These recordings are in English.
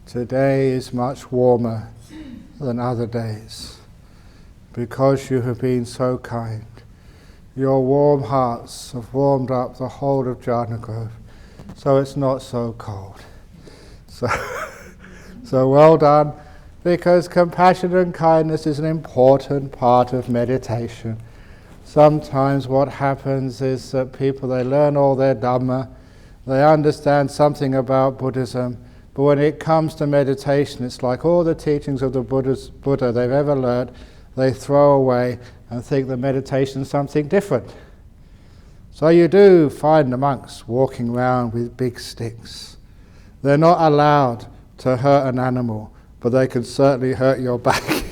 today is much warmer than other days because you have been so kind. Your warm hearts have warmed up the whole of Jhana Grove, so it's not so cold. So well done, because compassion and kindness is an important part of meditation. Sometimes what happens is that people, they learn all their Dhamma, they understand something about Buddhism, but when it comes to meditation, it's like all the teachings of the Buddha they've ever learned, they throw away and think that meditation is something different. So you do find the monks walking around with big sticks. They're not allowed to hurt an animal, but they can certainly hurt your back.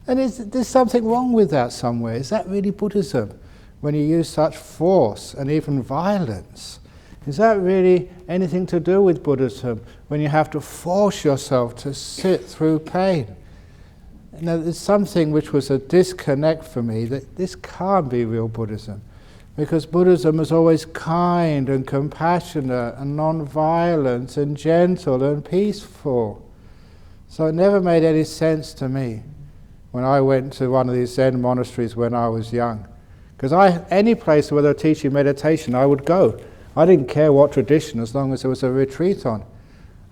And there's something wrong with that somewhere. Is that really Buddhism? When you use such force and even violence? Is that really anything to do with Buddhism? When you have to force yourself to sit through pain? You know, there's something which was a disconnect for me, that this can't be real Buddhism. Because Buddhism is always kind and compassionate and non-violent and gentle and peaceful. So it never made any sense to me when I went to one of these Zen monasteries when I was young. Because any place where they were teaching meditation, I would go. I didn't care what tradition, as long as there was a retreat on.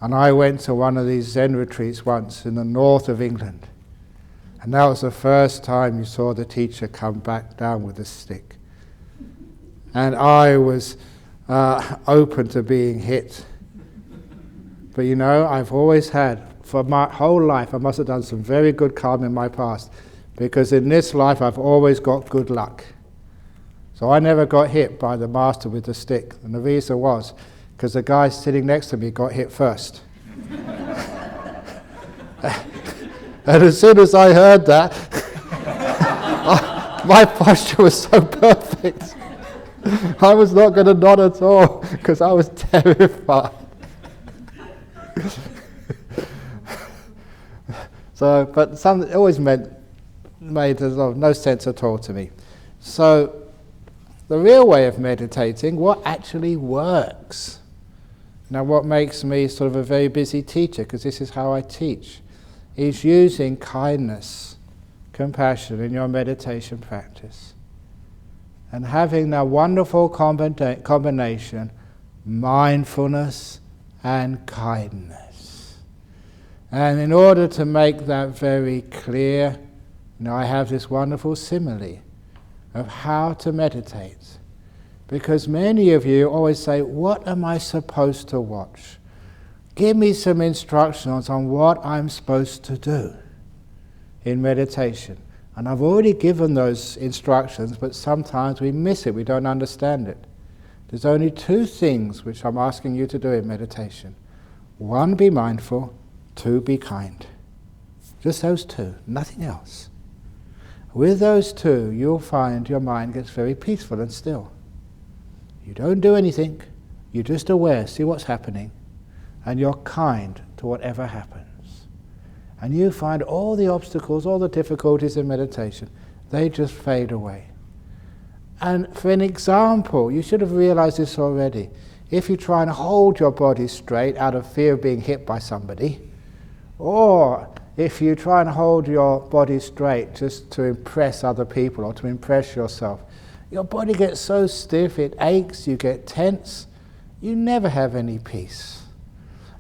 And I went to one of these Zen retreats once in the north of England. And that was the first time you saw the teacher come back down with a stick. And I was open to being hit. But you know, I've always had, for my whole life, I must have done some very good karma in my past, because in this life I've always got good luck. So I never got hit by the master with the stick, and the reason was because the guy sitting next to me got hit first. And as soon as I heard that, my posture was so perfect. I was not going to nod at all because I was terrified. But it always made no sense at all to me. So the real way of meditating, what actually works? Now what makes me sort of a very busy teacher, because this is how I teach, is using kindness, compassion in your meditation practice. And having that wonderful combination, mindfulness and kindness. And in order to make that very clear, I have this wonderful simile of how to meditate. Because many of you always say, what am I supposed to watch? Give me some instructions on what I'm supposed to do in meditation. And I've already given those instructions, but sometimes we miss it, we don't understand it. There's only two things which I'm asking you to do in meditation. One, be mindful. Two, be kind. Just those two, nothing else. With those two, you'll find your mind gets very peaceful and still. You don't do anything, you're just aware, see what's happening, and you're kind to whatever happens. And you find all the obstacles, all the difficulties in meditation, they just fade away. And for an example, you should have realized this already. If you try and hold your body straight out of fear of being hit by somebody, or if you try and hold your body straight just to impress other people or to impress yourself, your body gets so stiff, it aches, you get tense, you never have any peace.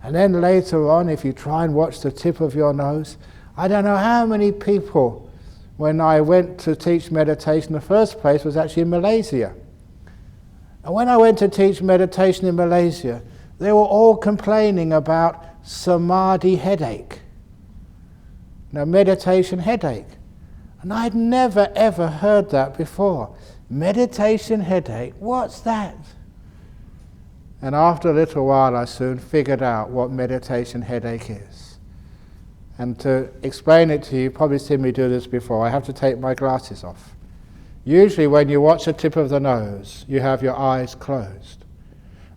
And then later on, if you try and watch the tip of your nose, I don't know how many people, when I went to teach meditation, the first place was actually in Malaysia. And when I went to teach meditation in Malaysia, they were all complaining about samadhi headache. Now, meditation headache. And I'd never ever heard that before. Meditation headache, what's that? And after a little while I soon figured out what meditation headache is. And to explain it to you, you've probably seen me do this before, I have to take my glasses off. Usually when you watch the tip of the nose, you have your eyes closed.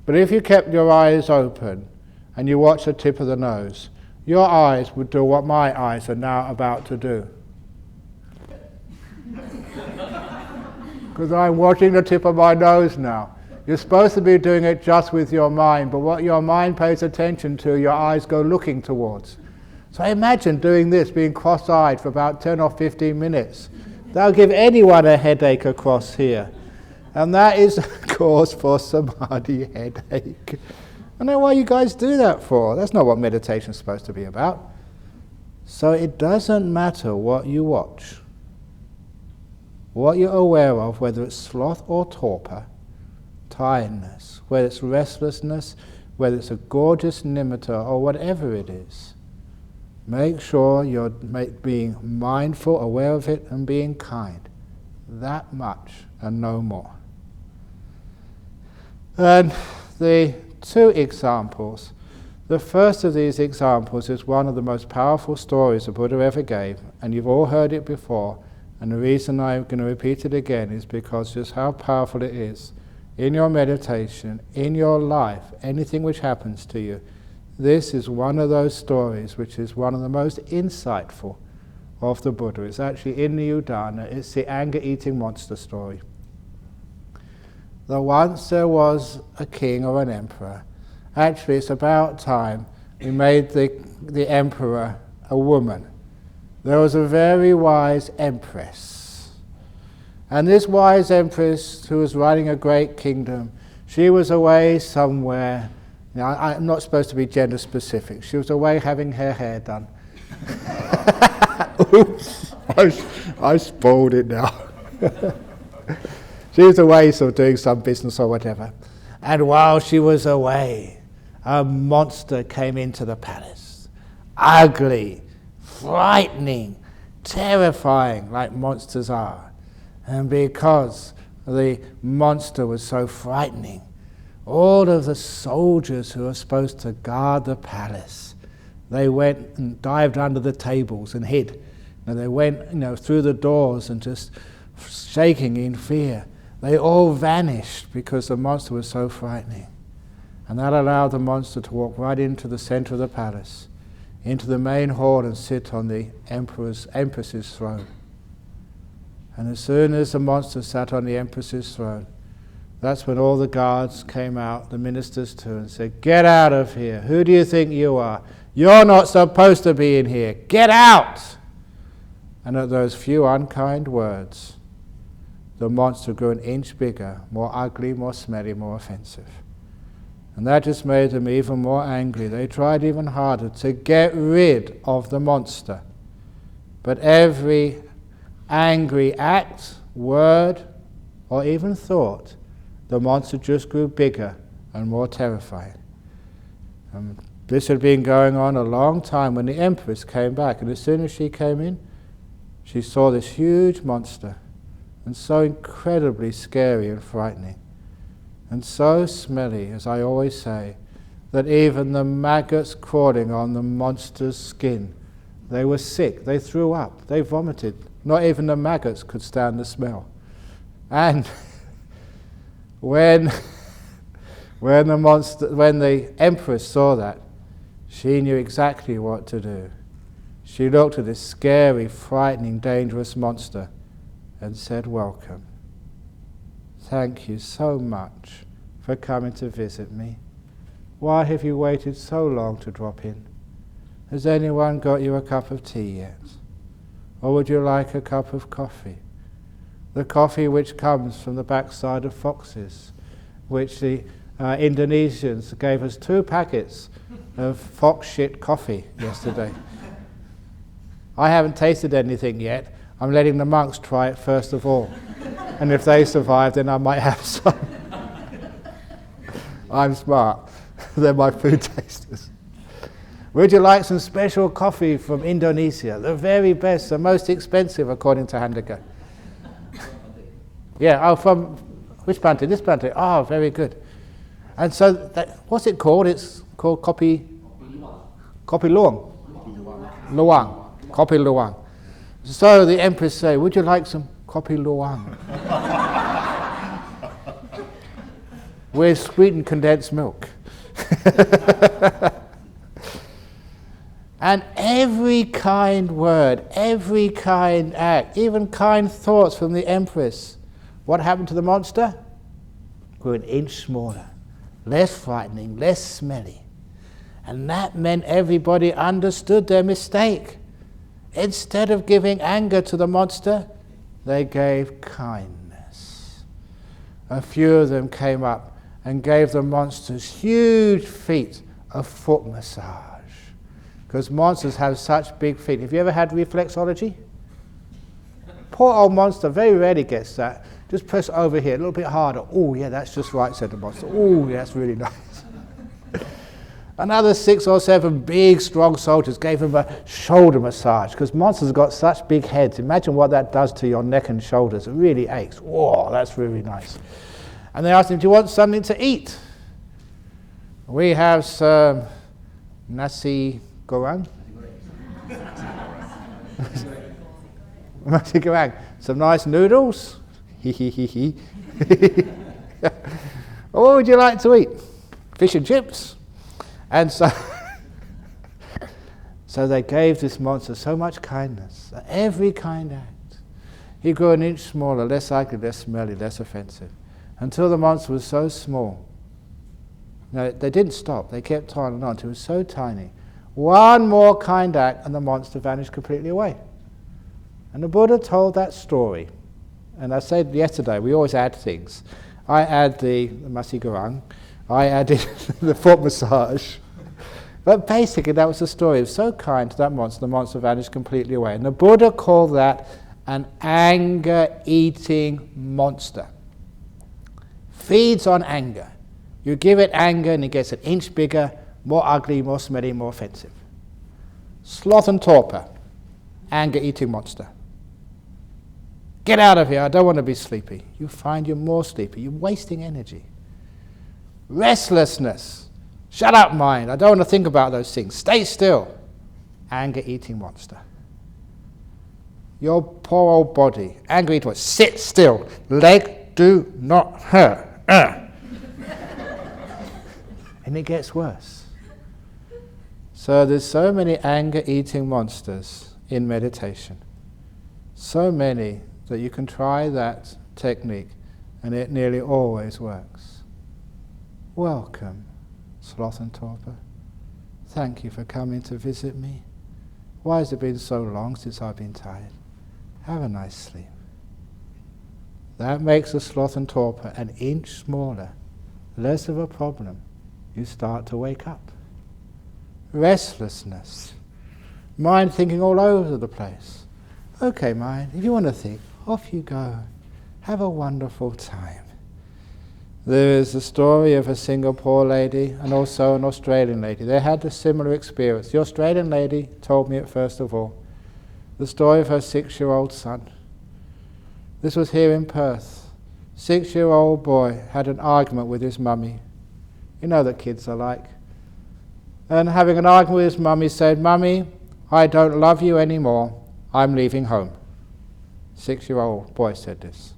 But if you kept your eyes open and you watch the tip of the nose, your eyes would do what my eyes are now about to do. Because I'm watching the tip of my nose now. You're supposed to be doing it just with your mind, but what your mind pays attention to, your eyes go looking towards. So imagine doing this, being cross-eyed for about 10 or 15 minutes. That'll give anyone a headache across here. And that is a cause for samadhi headache. I don't know why you guys do that for. That's not what meditation is supposed to be about. So it doesn't matter what you watch, what you're aware of, whether it's sloth or torpor, tiredness, whether it's restlessness, whether it's a gorgeous nimitta or whatever it is. Make sure you're being mindful, aware of it, and being kind. That much and no more. And the two examples. The first of these examples is one of the most powerful stories the Buddha ever gave, and you've all heard it before, and the reason I'm going to repeat it again is because just how powerful it is. In your meditation, in your life, anything which happens to you, this is one of those stories which is one of the most insightful of the Buddha. It's actually in the Jhana. It's the anger-eating monster story. Once there was a king or an emperor. Actually, it's about time we made the emperor a woman. There was a very wise empress. And this wise empress, who was running a great kingdom, she was away somewhere. Now, I'm not supposed to be gender specific. She was away having her hair done. Oops, I spoiled it now. She was away sort of doing some business or whatever. And while she was away, a monster came into the palace. Ugly, frightening, terrifying, like monsters are. And because the monster was so frightening, all of the soldiers who were supposed to guard the palace, they went and dived under the tables and hid. And they went, through the doors and just shaking in fear. They all vanished because the monster was so frightening. And that allowed the monster to walk right into the center of the palace, into the main hall and sit on the empress's throne. And as soon as the monster sat on the empress's throne, that's when all the guards came out, the ministers too, and said, "Get out of here. Who do you think you are? You're not supposed to be in here. Get out!" And at those few unkind words, the monster grew an inch bigger, more ugly, more smelly, more offensive. And that just made them even more angry. They tried even harder to get rid of the monster. But every angry act, word, or even thought, the monster just grew bigger and more terrifying. This had been going on a long time when the empress came back, and as soon as she came in, she saw this huge monster, and so incredibly scary and frightening, and so smelly, as I always say, that even the maggots crawling on the monster's skin, they were sick, they threw up, they vomited. Not even the maggots could stand the smell. And when the empress saw that, she knew exactly what to do. She looked at this scary, frightening, dangerous monster and said, "Welcome. Thank you so much for coming to visit me. Why have you waited so long to drop in? Has anyone got you a cup of tea yet? Or would you like a cup of coffee? The coffee which comes from the backside of foxes, which the Indonesians gave us 2 packets of fox shit coffee yesterday. I haven't tasted anything yet. I'm letting the monks try it first of all. And if they survive, then I might have some." I'm smart. They're my food tasters. "Would you like some special coffee from Indonesia? The very best, the most expensive, according to Handika." Yeah, from which plantain? This plantain. Oh, very good. And so, what's it called? It's called kopi luwang. Luwang. Kopi luwang. So the empress say, "Would you like some kopi luwang?" With sweetened condensed milk. And every kind word, every kind act, even kind thoughts from the empress, what happened to the monster? grew an inch smaller, less frightening, less smelly. And that meant everybody understood their mistake. Instead of giving anger to the monster, they gave kindness. A few of them came up and gave the monsters huge feet of foot massage. Because monsters have such big feet. Have you ever had reflexology? Poor old monster very rarely gets that. Just press over here, a little bit harder. Oh yeah, that's just right, said the monster. Oh, yeah, that's really nice. Another 6 or 7 big, strong soldiers gave him a shoulder massage, because monsters have got such big heads. Imagine what that does to your neck and shoulders. It really aches. Whoa, that's really nice. And they asked him, do you want something to eat? We have some nasi goreng. Nasi goreng. Some nice noodles. What would you like to eat? Fish and chips? And so, so they gave this monster so much kindness, every kind act. He grew an inch smaller, less ugly, less smelly, less offensive, until the monster was so small. No, they didn't stop, they kept on until it was so tiny. One more kind act and the monster vanished completely away. And the Buddha told that story. And I said yesterday, we always add things. I add the nasi goreng, I added the foot massage. But basically that was the story. It was so kind to that monster, the monster vanished completely away. And the Buddha called that an anger-eating monster. Feeds on anger. You give it anger and it gets an inch bigger, more ugly, more smelly, more offensive. Sloth and torpor, anger-eating monster. Get out of here, I don't want to be sleepy. You find you're more sleepy, you're wasting energy. Restlessness. Shut up, mind. I don't want to think about those things. Stay still. Anger-eating monster. Your poor old body. Anger-eating monster. Sit still. Leg do not hurt. And it gets worse. So there's so many anger-eating monsters in meditation. So many that you can try that technique and it nearly always works. Welcome, sloth and torpor. Thank you for coming to visit me. Why has it been so long since I've been tired? Have a nice sleep. That makes the sloth and torpor an inch smaller, less of a problem. You start to wake up. Restlessness. Mind thinking all over the place. Okay, mind, if you want to think, off you go. Have a wonderful time. There is a story of a Singapore lady and also an Australian lady. They had a similar experience. The Australian lady told me it first of all. The story of her 6-year-old son. This was here in Perth. 6-year-old boy had an argument with his mummy. You know what kids are like. And having an argument with his mummy, said, "Mummy, I don't love you anymore. I'm leaving home." 6-year-old boy said this.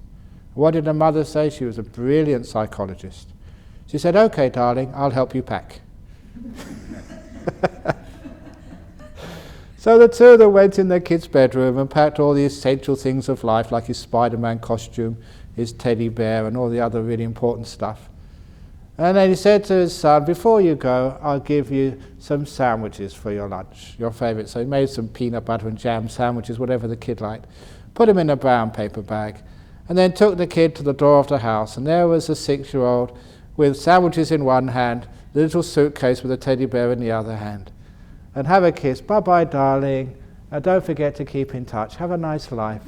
What did the mother say? She was a brilliant psychologist. She said, "Okay, darling, I'll help you pack." So the two of them went in their kid's bedroom and packed all the essential things of life, like his Spider-Man costume, his teddy bear, and all the other really important stuff. And then he said to his son, "Before you go, I'll give you some sandwiches for your lunch, your favourite." So he made some peanut butter and jam sandwiches, whatever the kid liked, put them in a brown paper bag, and then took the kid to the door of the house, and there was a 6-year-old with sandwiches in one hand, the little suitcase with a teddy bear in the other hand. And have a kiss. "Bye-bye, darling. Don't forget to keep in touch. Have a nice life."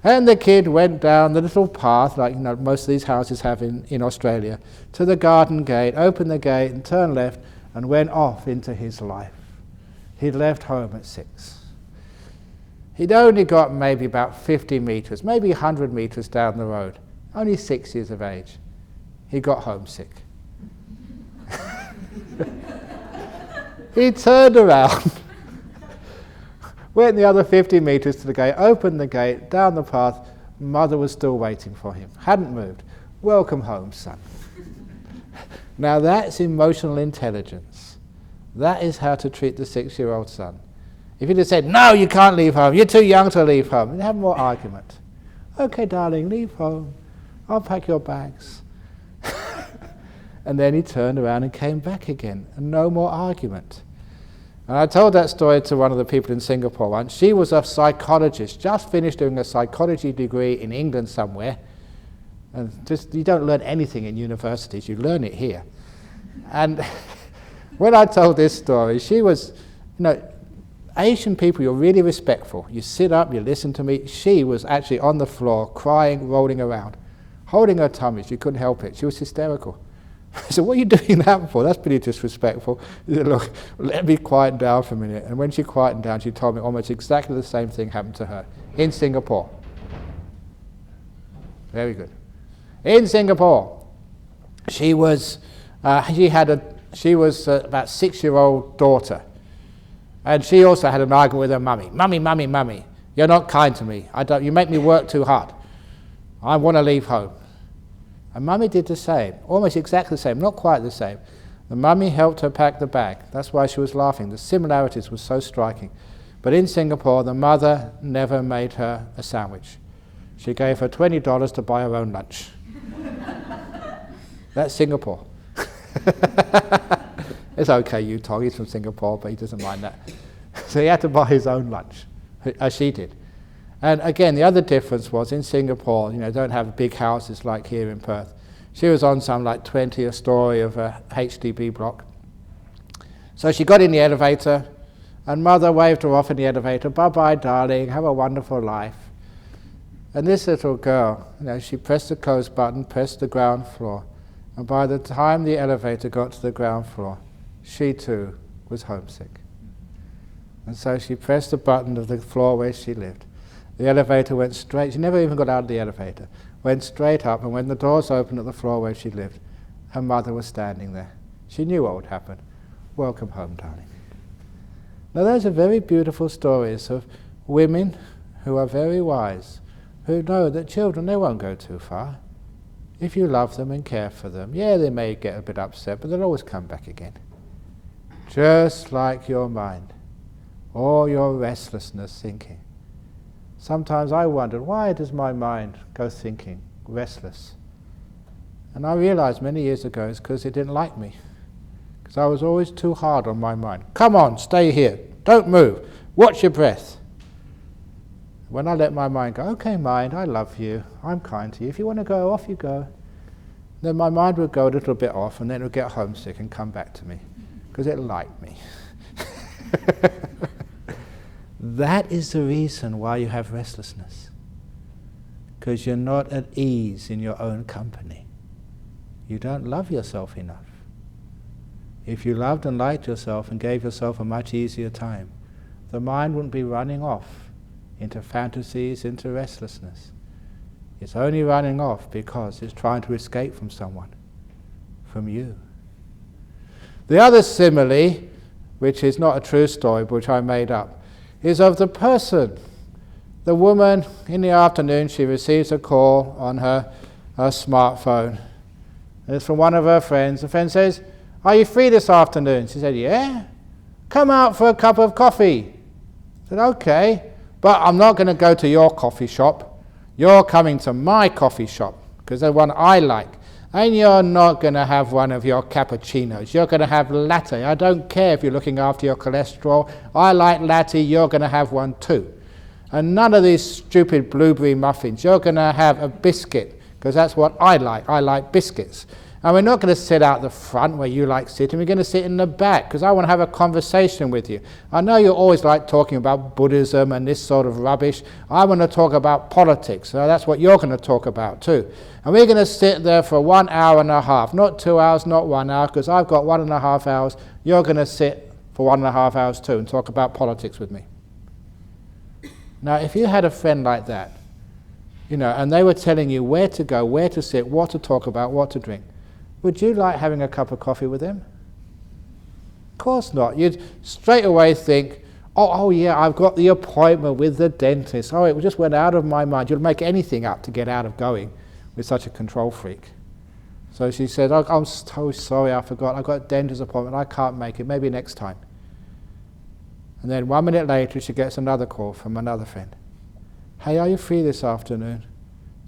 And the kid went down the little path, like most of these houses have in Australia, to the garden gate, opened the gate and turned left and went off into his life. He'd left home at 6. He'd only got maybe about 50 metres, maybe 100 metres down the road. Only 6 years of age. He got homesick. He turned around, went the other 50 metres to the gate, opened the gate, down the path. Mother was still waiting for him, hadn't moved. "Welcome home, son." Now that's emotional intelligence. That is how to treat the 6-year-old son. If you'd have said, "No, you can't leave home, you're too young to leave home," you'd have more argument. "Okay, darling, leave home. I'll pack your bags. And then he turned around and came back again, and no more argument. And I told that story to one of the people in Singapore once. She was a psychologist, just finished doing a psychology degree in England somewhere. And just, you don't learn anything in universities, you learn it here. And when I told this story, she was, Asian people, you're really respectful. You sit up, you listen to me. She was actually on the floor, crying, rolling around, holding her tummy. She couldn't help it. She was hysterical. I said, what are you doing that for? That's pretty disrespectful. She said, look, let me quieten down for a minute. And when she quietened down, she told me almost exactly the same thing happened to her in Singapore. Very good. In Singapore, she was about 6-year-old daughter. And she also had an argument with her mummy. Mummy, you're not kind to me. You make me work too hard. I want to leave home. And mummy did the same, almost exactly the same, not quite the same. The mummy helped her pack the bag. That's why she was laughing. The similarities were so striking. But in Singapore, the mother never made her a sandwich. She gave her $20 to buy her own lunch. That's Singapore. It's okay, Yutong, he's from Singapore, but he doesn't mind that. So he had to buy his own lunch, as she did. And again, the other difference was in Singapore, don't have big houses like here in Perth. She was on some 20th story of a HDB block. So she got in the elevator, and mother waved her off in the elevator, bye-bye, darling, have a wonderful life. And this little girl, she pressed the close button, pressed the ground floor. And by the time the elevator got to the ground floor, she too was homesick. And so she pressed the button of the floor where she lived. The elevator went straight, she never even got out of the elevator, went straight up, and when the doors opened at the floor where she lived, her mother was standing there. She knew what would happen. Welcome home, darling. Now those are very beautiful stories of women who are very wise, who know that children, they won't go too far. If you love them and care for them, they may get a bit upset, but they'll always come back again. Just like your mind, or your restlessness thinking. Sometimes I wondered, why does my mind go thinking, restless? And I realized many years ago it's because it didn't like me. Because I was always too hard on my mind. Come on, stay here, don't move, watch your breath. When I let my mind go, okay mind, I love you, I'm kind to you, if you want to go, off you go. Then my mind would go a little bit off, and then it would get homesick and come back to me, because it liked me. That is the reason why you have restlessness. Because you're not at ease in your own company. You don't love yourself enough. If you loved and liked yourself and gave yourself a much easier time, the mind wouldn't be running off into fantasies, into restlessness. It's only running off because it's trying to escape from someone, from you. The other simile, which is not a true story, but which I made up, is of the person. The woman, in the afternoon, she receives a call on her smartphone. It's from one of her friends. The friend says, are you free this afternoon? She said, yeah. Come out for a cup of coffee. I said, okay, but I'm not going to go to your coffee shop. You're coming to my coffee shop, because the one I like. And you're not going to have one of your cappuccinos. You're going to have latte. I don't care if you're looking after your cholesterol. I like latte. You're going to have one too. And none of these stupid blueberry muffins. You're going to have a biscuit, because that's what I like. I like biscuits. And we're not going to sit out the front where you like sitting. We're going to sit in the back, because I want to have a conversation with you. I know you always like talking about Buddhism and this sort of rubbish. I want to talk about politics. So that's what you're going to talk about too. And we're going to sit there for 1 hour and a half. Not 2 hours, not 1 hour, because I've got 1.5 hours. You're going to sit for 1.5 hours too and talk about politics with me. Now, if you had a friend like that, and they were telling you where to go, where to sit, what to talk about, what to drink, would you like having a cup of coffee with them? Of course not. You'd straight away think, oh yeah, I've got the appointment with the dentist. Oh, it just went out of my mind. You'd make anything up to get out of going with such a control freak. So she said, oh, I'm so sorry, I forgot. I've got a dentist appointment. I can't make it. Maybe next time. And then 1 minute later, she gets another call from another friend. Hey, are you free this afternoon?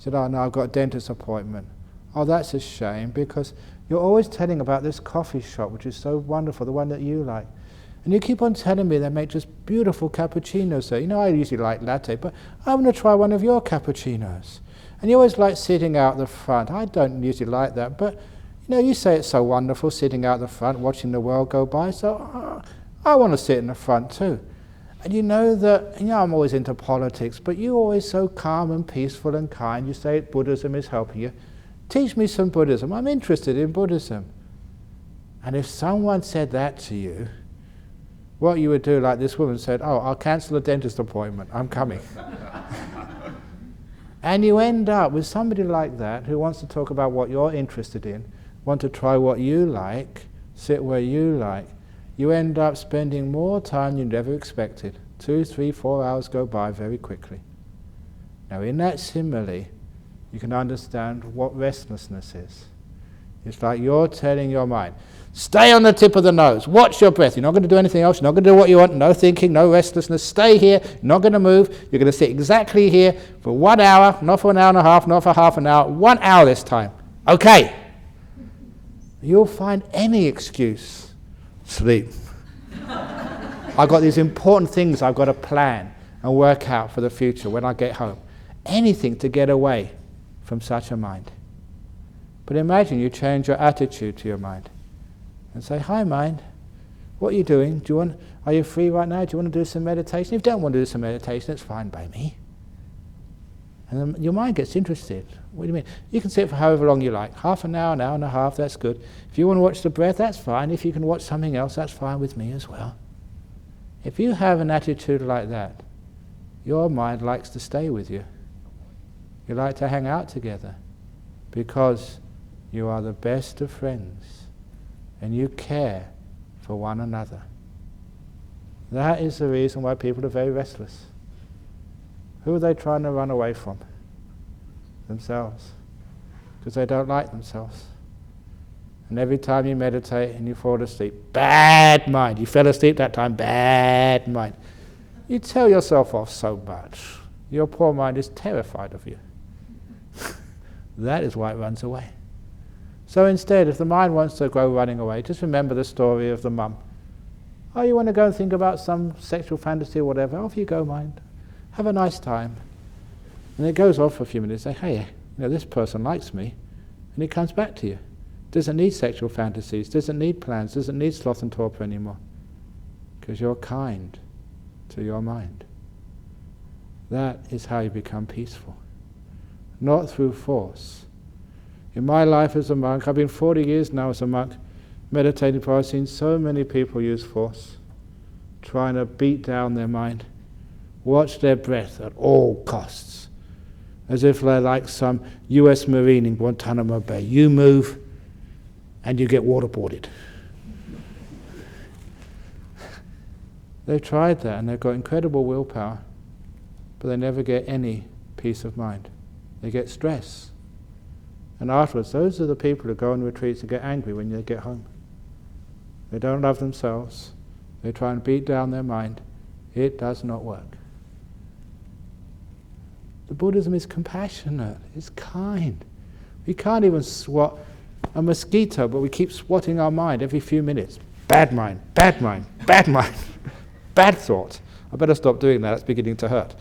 Said, oh no, I've got a dentist appointment. Oh, that's a shame, because you're always telling about this coffee shop, which is so wonderful, the one that you like. And you keep on telling me they make just beautiful cappuccinos there. You know, I usually like latte, but I'm going to try one of your cappuccinos. And you always like sitting out the front. I don't usually like that, but you know, you say it's so wonderful sitting out the front, watching the world go by, so I want to sit in the front too. And you know that, you know, I'm always into politics, but you're always so calm and peaceful and kind. You say Buddhism is helping you. Teach me some Buddhism. I'm interested in Buddhism. And if someone said that to you, what you would do, like this woman said, oh, I'll cancel a dentist appointment, I'm coming. And you end up with somebody like that who wants to talk about what you're interested in, want to try what you like, sit where you like. You end up spending more time than you ever expected. 2, 3, 4 hours go by very quickly. Now in that simile, you can understand what restlessness is. It's like you're telling your mind, stay on the tip of the nose, watch your breath, you're not going to do anything else, you're not going to do what you want, no thinking, no restlessness, stay here, you're not going to move, you're going to sit exactly here for 1 hour, not for an hour and a half, not for half an hour, 1 hour this time. Okay. You'll find any excuse. Sleep. I've got these important things I've got to plan and work out for the future when I get home. Anything to get away from such a mind. But imagine you change your attitude to your mind and say, hi mind, what are you doing? Are you free right now? Do you want to do some meditation? If you don't want to do some meditation, it's fine by me. And then your mind gets interested. What do you mean? You can sit for however long you like. Half an hour and a half, that's good. If you want to watch the breath, that's fine. If you can watch something else, that's fine with me as well. If you have an attitude like that, your mind likes to stay with you. You like to hang out together because you are the best of friends and you care for one another. That is the reason why people are very restless. Who are they trying to run away from? Themselves. Because they don't like themselves. And every time you meditate and you fall asleep, bad mind. You fell asleep that time, bad mind. You tell yourself off so much. Your poor mind is terrified of you. That is why it runs away. So instead, if the mind wants to go running away, just remember the story of the mum. Oh, you want to go and think about some sexual fantasy or whatever? Off you go, mind. Have a nice time. And it goes off for a few minutes. Say, hey, this person likes me. And it comes back to you. Doesn't need sexual fantasies, doesn't need plans, doesn't need sloth and torpor anymore. Because you're kind to your mind. That is how you become peaceful. Not through force. In my life as a monk, I've been 40 years now as a monk, meditating for, I've seen so many people use force, trying to beat down their mind, watch their breath at all costs, as if they're like some US Marine in Guantanamo Bay. You move, and you get waterboarded. They've tried that, and they've got incredible willpower, but they never get any peace of mind. They get stress. And afterwards, those are the people who go on retreats and get angry when they get home. They don't love themselves. They try and beat down their mind. It does not work. The Buddhism is compassionate. It's kind. We can't even swat a mosquito, but we keep swatting our mind every few minutes. Bad mind, bad mind, bad mind, bad thought. I better stop doing that. It's beginning to hurt.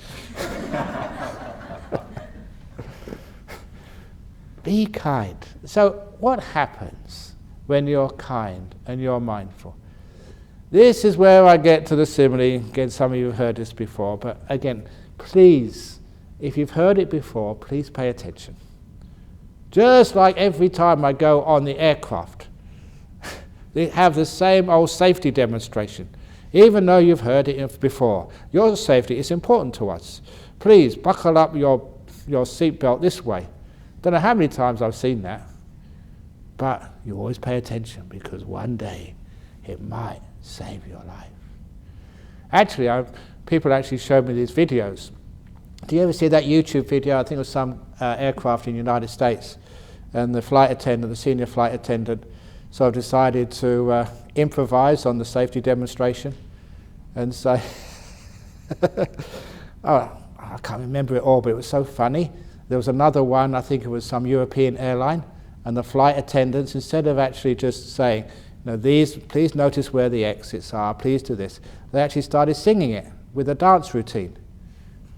Be kind. So what happens when you're kind and you're mindful? This is where I get to the simile. Again, some of you have heard this before, but again, please, if you've heard it before, please pay attention. Just like every time I go on the aircraft, they have the same old safety demonstration. Even though you've heard it before, your safety is important to us. Please buckle up your seatbelt this way. Don't know how many times I've seen that, but you always pay attention because one day it might save your life. Actually, people actually showed me these videos. Do you ever see that YouTube video? I think it was some aircraft in the United States, and the flight attendant, the senior flight attendant, sort of decided to improvise on the safety demonstration and say, oh, I can't remember it all, but it was so funny. There was another one, I think it was some European airline, and the flight attendants, instead of actually just saying, please notice where the exits are, please do this, they actually started singing it with a dance routine.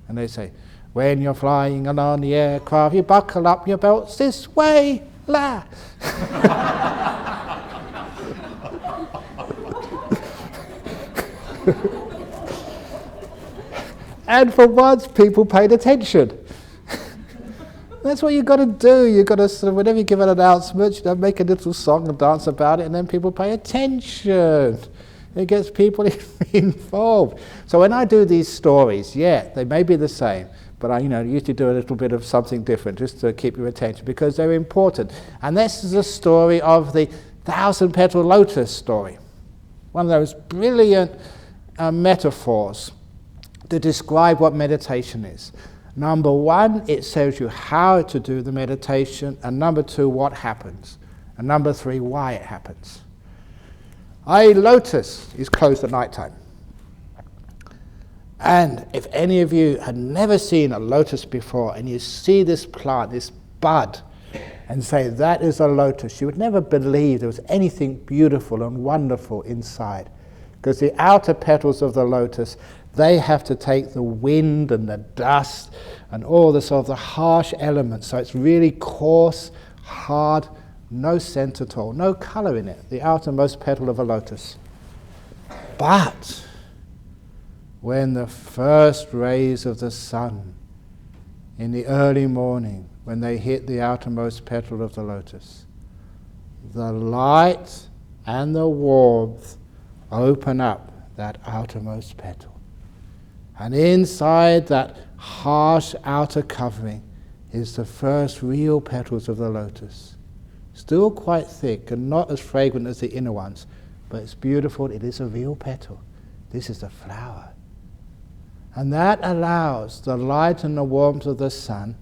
And they say, when you're flying along the aircraft, you buckle up your belts this way, la. And for once, people paid attention. That's what you've got to do. You've got to sort of, whenever you give an announcement, make a little song and dance about it, and then people pay attention. It gets people involved. So when I do these stories, they may be the same, but I usually do a little bit of something different just to keep your attention, because they're important. And this is the story of the 1,000-petal lotus story. One of those brilliant metaphors to describe what meditation is. Number one, it tells you how to do the meditation, and number two, what happens, and number three, why it happens. A lotus is closed at night time. And if any of you had never seen a lotus before, and you see this plant, this bud, and say that is a lotus, you would never believe there was anything beautiful and wonderful inside. Because the outer petals of the lotus, they have to take the wind and the dust and all the sort of the harsh elements. So it's really coarse, hard, no scent at all, no colour in it, the outermost petal of a lotus. But when the first rays of the sun in the early morning, when they hit the outermost petal of the lotus, the light and the warmth open up that outermost petal. And inside that harsh outer covering is the first real petals of the lotus. Still quite thick and not as fragrant as the inner ones, but it's beautiful. It is a real petal. This is the flower. And that allows the light and the warmth of the sun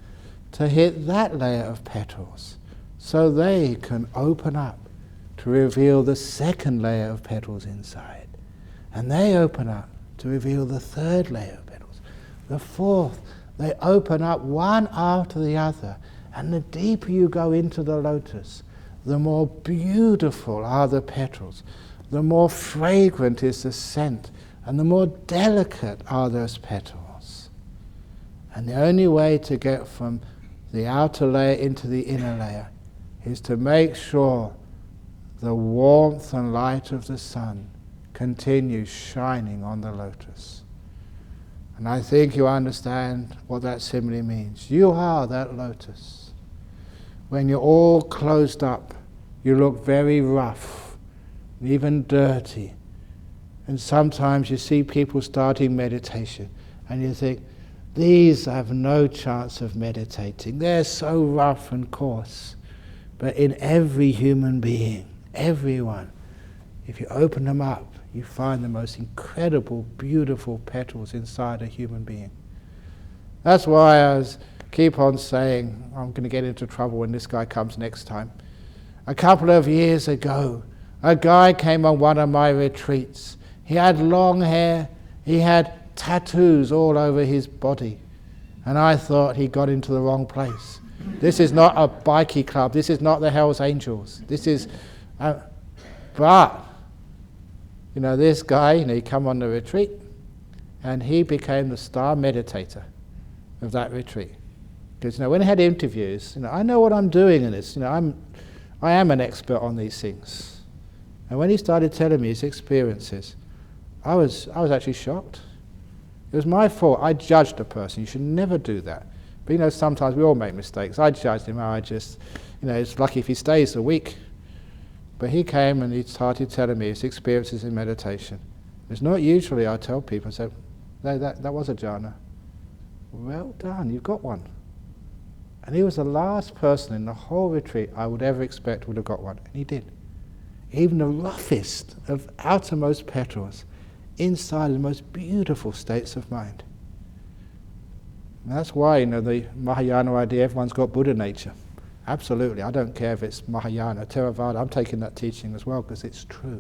to hit that layer of petals, so they can open up to reveal the second layer of petals inside. And they open up to reveal the third layer of petals, the fourth. They open up one after the other, and the deeper you go into the lotus, the more beautiful are the petals, the more fragrant is the scent, and the more delicate are those petals. And the only way to get from the outer layer into the inner layer is to make sure the warmth and light of the sun continues shining on the lotus. And I think you understand what that simile means. You are that lotus. When you're all closed up, you look very rough, even dirty. And sometimes you see people starting meditation, and you think, these have no chance of meditating. They're so rough and coarse. But in every human being, everyone, if you open them up, you find the most incredible, beautiful petals inside a human being. That's why I keep on saying, I'm going to get into trouble when this guy comes next time. A couple of years ago, a guy came on one of my retreats. He had long hair, he had tattoos all over his body. And I thought he got into the wrong place. This is not a bikie club, this is not the Hells Angels. This is... but... this guy, he come on the retreat, and he became the star meditator of that retreat. Because when I had interviews, I know what I'm doing in this. I am an expert on these things. And when he started telling me his experiences, I was actually shocked. It was my fault. I judged a person. You should never do that. But sometimes we all make mistakes. I judged him. It's lucky if he stays a week. But he came and he started telling me his experiences in meditation. It's not usually I tell people, I say, no, that was a jhana. Well done, you've got one. And he was the last person in the whole retreat I would ever expect would have got one. And he did. Even the roughest of outermost petals inside the most beautiful states of mind. And that's why, the Mahayana idea, everyone's got Buddha nature. Absolutely, I don't care if it's Mahayana, Theravada, I'm taking that teaching as well because it's true.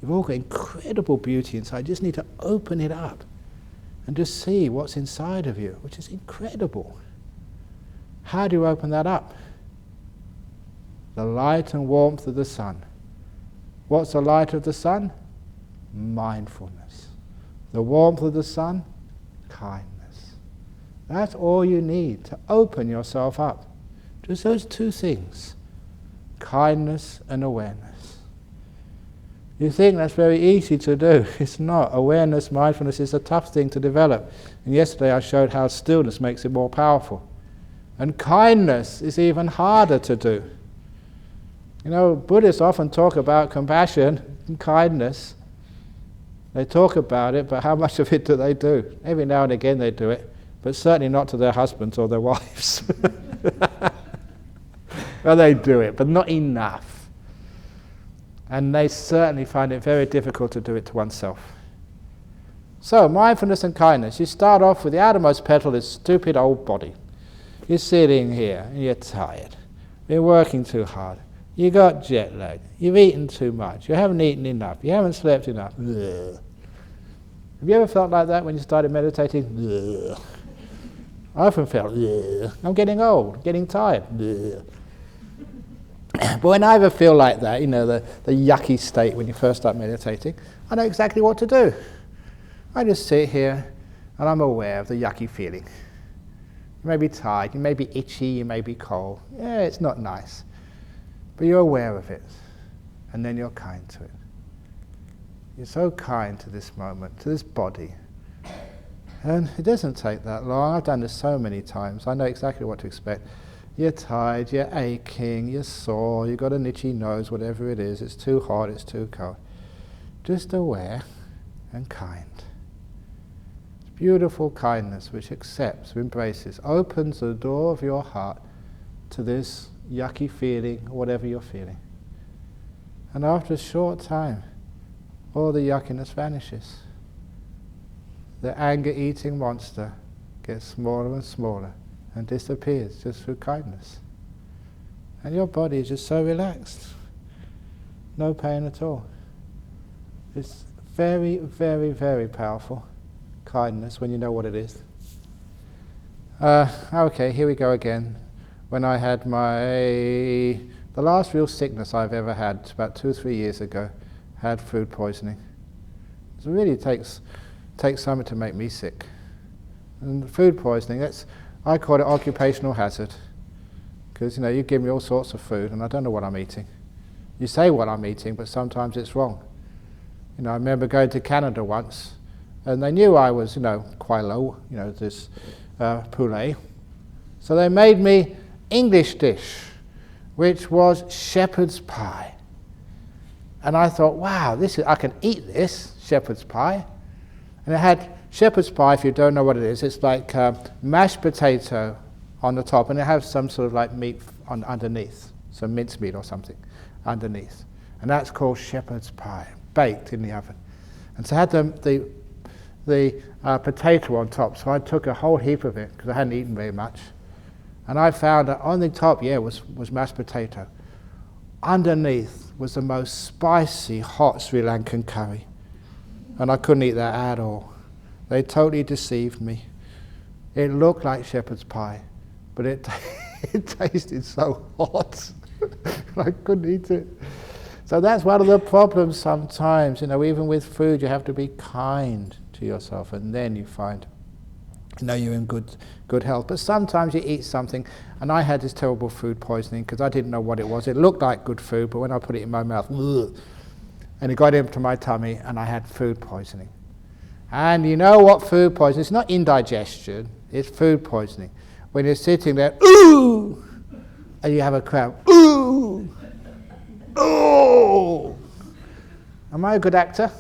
You've all got incredible beauty inside, you just need to open it up and just see what's inside of you, which is incredible. How do you open that up? The light and warmth of the sun. What's the light of the sun? Mindfulness. The warmth of the sun? Kindness. That's all you need to open yourself up. Just those two things. Kindness and awareness. You think that's very easy to do. It's not. Awareness, mindfulness is a tough thing to develop. And yesterday I showed how stillness makes it more powerful. And kindness is even harder to do. You know, Buddhists often talk about compassion and kindness. They talk about it, but how much of it do they do? Every now and again they do it, but certainly not to their husbands or their wives. Well, they do it, but not enough. And they certainly find it very difficult to do it to oneself. So, mindfulness and kindness. You start off with the outermost petal, this stupid old body. You're sitting here and you're tired. You're working too hard. You got jet lag. You've eaten too much. You haven't eaten enough. You haven't slept enough. Ugh. Have you ever felt like that when you started meditating? Ugh. I often felt, ugh. I'm getting old, getting tired. Ugh. But when I ever feel like that, you know, the yucky state when you first start meditating, I know exactly what to do. I just sit here and I'm aware of the yucky feeling. You may be tired, you may be itchy, you may be cold. Yeah, it's not nice. But you're aware of it, and then you're kind to it. You're so kind to this moment, to this body. And it doesn't take that long. I've done this so many times. I know exactly what to expect. You're tired, you're aching, you're sore, you've got an itchy nose, whatever it is. It's too hot, it's too cold. Just aware and kind. It's beautiful kindness which accepts, embraces, opens the door of your heart to this yucky feeling, whatever you're feeling. And after a short time, all the yuckiness vanishes. The anger-eating monster gets smaller and smaller and disappears just through kindness. And your body is just so relaxed. No pain at all. It's very, very, very powerful, kindness, when you know what it is. Okay, here we go again. When I had the last real sickness I've ever had, about 2 or 3 years ago, had food poisoning. It really takes something to make me sick. And food poisoning, I call it occupational hazard. Because, you know, you give me all sorts of food and I don't know what I'm eating. You say what I'm eating, but sometimes it's wrong. You know, I remember going to Canada once, and they knew I was, you know, quite low, you know, this poulet. So they made me English dish, which was shepherd's pie. And I thought, wow, I can eat this, shepherd's pie. And it had shepherd's pie, if you don't know what it is, it's like mashed potato on the top, and it has some sort of like meat underneath, some mince meat or something underneath. And that's called shepherd's pie, baked in the oven. And so I had the potato on top, so I took a whole heap of it, because I hadn't eaten very much. And I found that on the top, was mashed potato. Underneath was the most spicy, hot Sri Lankan curry. And I couldn't eat that at all. They totally deceived me. It looked like shepherd's pie, but it tasted so hot. I couldn't eat it. So that's one of the problems sometimes. You know, even with food, you have to be kind to yourself, and then you find, you know, you're in good health. But sometimes you eat something, and I had this terrible food poisoning because I didn't know what it was. It looked like good food, but when I put it in my mouth, ugh, and it got into my tummy, and I had food poisoning. And you know what food poisoning is? It's not indigestion, it's food poisoning. When you're sitting there, ooh, and you have a cramp, ooh, ooh. Am I a good actor?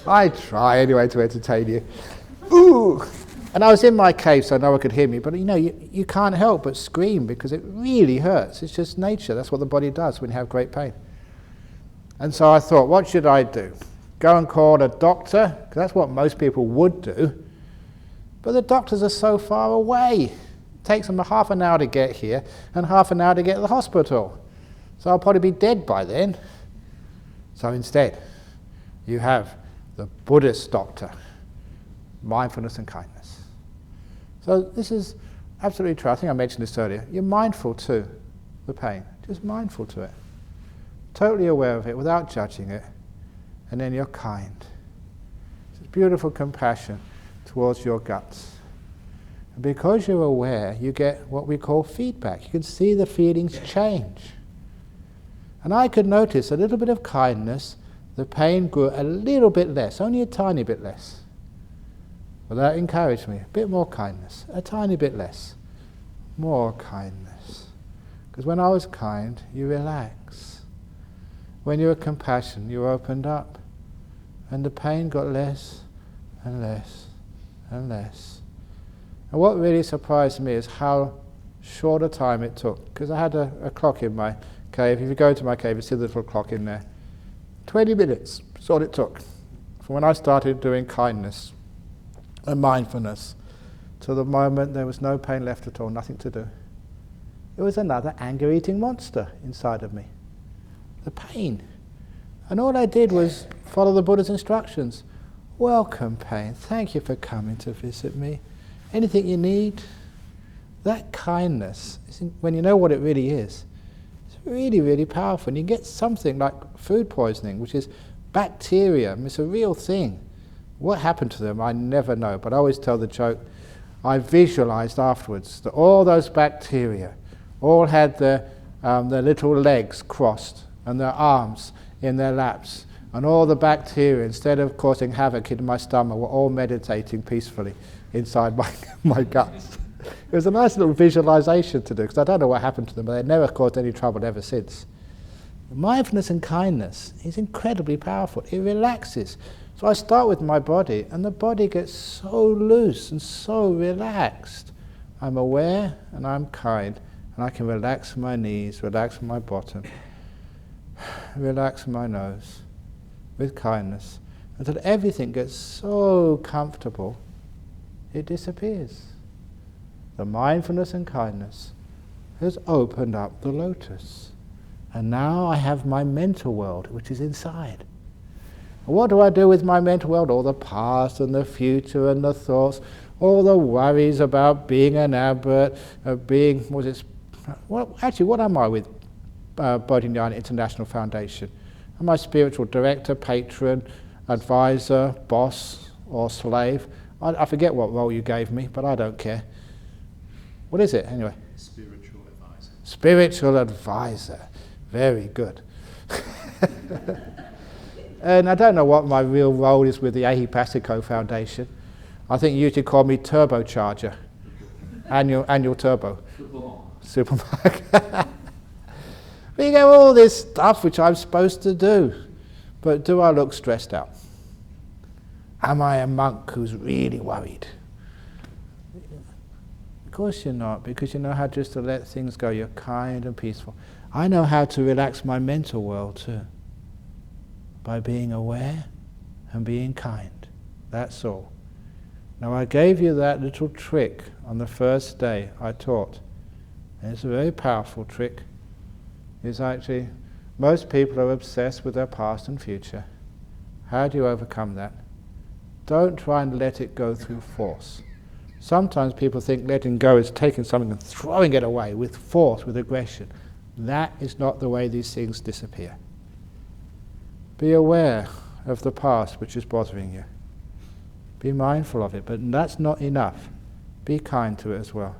I try anyway to entertain you. Ooh! And I was in my cave so no one could hear me, but you know, you can't help but scream because it really hurts. It's just nature. That's what the body does when you have great pain. And so I thought, what should I do? Go and call a doctor? Because that's what most people would do. But the doctors are so far away. It takes them half an hour to get here and half an hour to get to the hospital. So I'll probably be dead by then. So instead, you have the Buddhist doctor, mindfulness and kindness. So this is absolutely true. I think I mentioned this earlier. You're mindful to the pain, just mindful to it. Totally aware of it without judging it. And then you're kind. It's beautiful compassion towards your guts. And because you're aware, you get what we call feedback. You can see the feelings change. And I could notice a little bit of kindness, the pain grew a little bit less, only a tiny bit less. Well, that encouraged me. A bit more kindness, a tiny bit less. More kindness. Because when I was kind, you relax. When you were compassionate, you opened up. And the pain got less and less and less. And what really surprised me is how short a time it took. Because I had a clock in my cave. If you go to my cave, you see the little clock in there. 20 minutes is all it took. From when I started doing kindness and mindfulness to the moment there was no pain left at all, nothing to do. It was another anger-eating monster inside of me. The pain. And all I did was follow the Buddha's instructions. Welcome, pain. Thank you for coming to visit me. Anything you need? That kindness, when you know what it really is, it's really, really powerful. And you get something like food poisoning, which is bacteria. It's a real thing. What happened to them, I never know. But I always tell the joke, I visualized afterwards that all those bacteria all had their little legs crossed and their arms in their laps. And all the bacteria, instead of causing havoc in my stomach, were all meditating peacefully inside my guts. It was a nice little visualization to do, because I don't know what happened to them, but they never caused any trouble ever since. Mindfulness and kindness is incredibly powerful. It relaxes. So I start with my body, and the body gets so loose and so relaxed. I'm aware and I'm kind, and I can relax my knees, relax my bottom, relax my nose with kindness, until everything gets so comfortable, it disappears. The mindfulness and kindness has opened up the lotus. And now I have my mental world, which is inside. And what do I do with my mental world? All the past and the future and the thoughts, all the worries about being an abbot, what am I with Bodhinyana International Foundation? Am I spiritual director, patron, advisor, boss, or slave? I forget what role you gave me, but I don't care. What is it, anyway? Spiritual advisor. Spiritual advisor. Very good. And I don't know what my real role is with the Ahipasiko Foundation. I think you usually call me turbocharger. Annual turbo. Supermarket. But you get all this stuff which I'm supposed to do. But do I look stressed out? Am I a monk who's really worried? Of course you're not, because you know how just to let things go. You're kind and peaceful. I know how to relax my mental world too, by being aware and being kind. That's all. Now I gave you that little trick on the first day I taught. And it's a very powerful trick. It's actually, most people are obsessed with their past and future. How do you overcome that? Don't try and let it go through force. Sometimes people think letting go is taking something and throwing it away with force, with aggression. That is not the way these things disappear. Be aware of the past which is bothering you. Be mindful of it, but that's not enough. Be kind to it as well.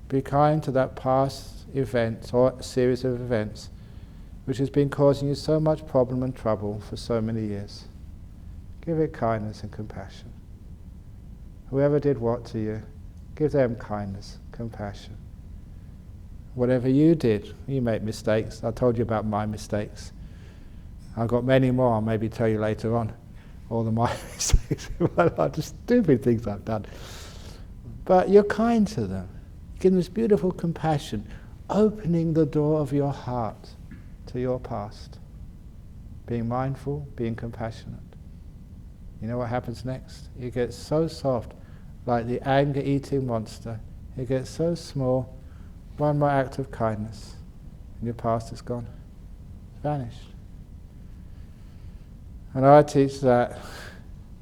Be kind to that past event or series of events which has been causing you so much problem and trouble for so many years. Give it kindness and compassion. Whoever did what to you, give them kindness, compassion. Whatever you did, you make mistakes. I told you about my mistakes. I've got many more, I'll maybe tell you later on. All of my mistakes, all the stupid things I've done. But you're kind to them. Give them this beautiful compassion, opening the door of your heart to your past. Being mindful, being compassionate. You know what happens next? You get so soft, like the anger-eating monster. It gets so small, one more act of kindness, and your past is gone. It's vanished. And I teach that